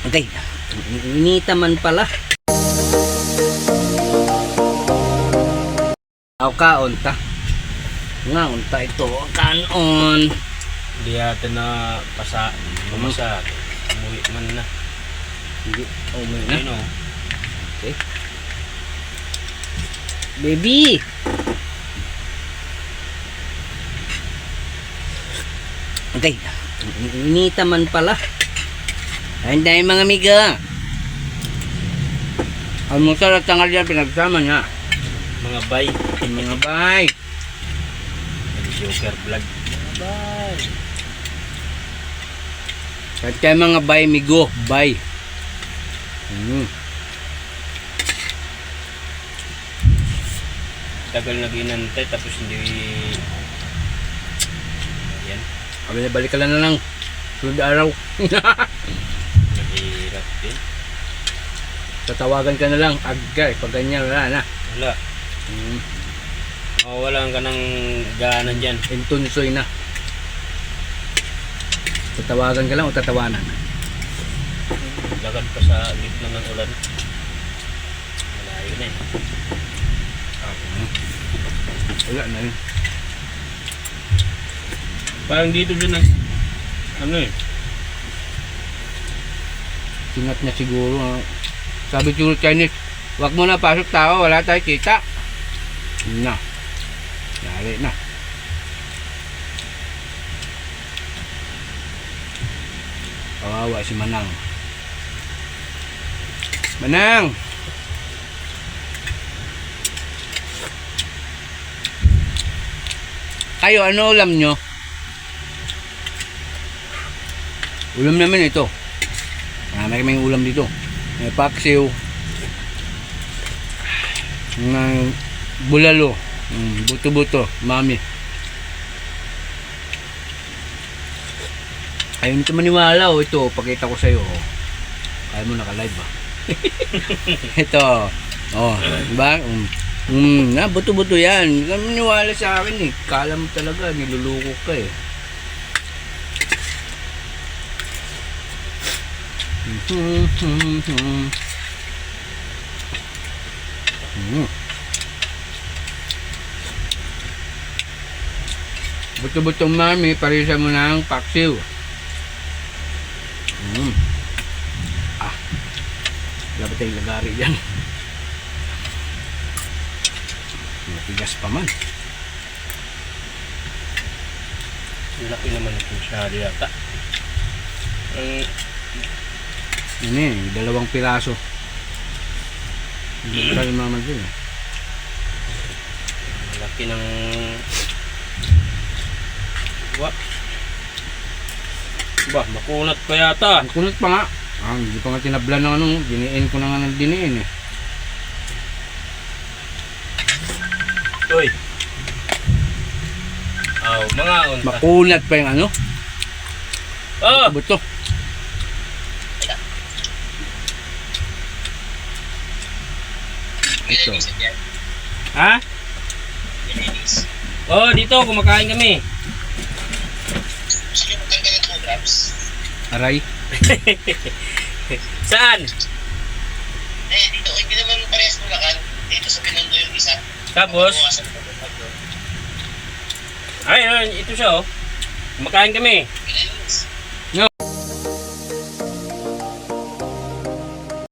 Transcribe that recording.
Okay. Inita man pala. Aw kaon ta. Nga unta ito kanon. Hindi natin na pumasa. Umuwi man na. Hindi. Umuwi na. Ayun o. Okay. Baby. Okay. Inita man pala. Ayun dahil mga amiga. Almusal at tanghalian pinagsama niya. Mga bay. Mga bay. Joker vlog. Mga bay. At kaya mga bay migo. Bay. Tagal nag-inantay tapos hindi. Yan. Kami balik ka lang na lang. Sunod araw. Mahirap din. Tatawagan ka na lang. Agay. Pag ganyan wala na. Wala. Mawawalan ka ng gana dyan. Intunsoy na. Tatawagan ka lang o tatawanan. Lagad pa sa gitna ng ulan. Malayo na eh. Wala na yun. Parang dito din ang ano eh. Singat niya siguro. Sabi siguro Chinese, wag mo na pasok tao, wala tayo kita. Na. Yari na. Kawawa si Manang. Manang! Kayo, ano ulam nyo? Ulam namin ito. Marami kaming ulam dito. May paksiw. May bulalo. Buto-buto. Mami. Ayaw nito maniwala. Ito, pakita ko sa'yo. Kaya mo naka-live ba? Ito. Oh, diba? Buto-buto yan. Hindi ka maniwala sa akin eh. Kala mo talaga, niluluko ka eh. Buto-butong mami, parisa mo na ang paksiw. Wala ba tayong lagari dyan? Matigas pa man. Laki naman ito masyado yata. Yan eh, 2 piraso. Hindi tayo naman dyan eh. Laki ng makunat pa yata. Ang kunot pa nga. Hindi pa nga tinablan ng ano. Diniin ko na nga ng diniin eh. Uy. Mga unta. Makunat pa yung ano. Buto. Ito. Ha? Dito kumakain kami. Aray. Saan? Dito, hindi naman parehas Bulacan. Dito sa Binondo yung isa. Tapos? Ay, ito siya oh. Kumakain kami.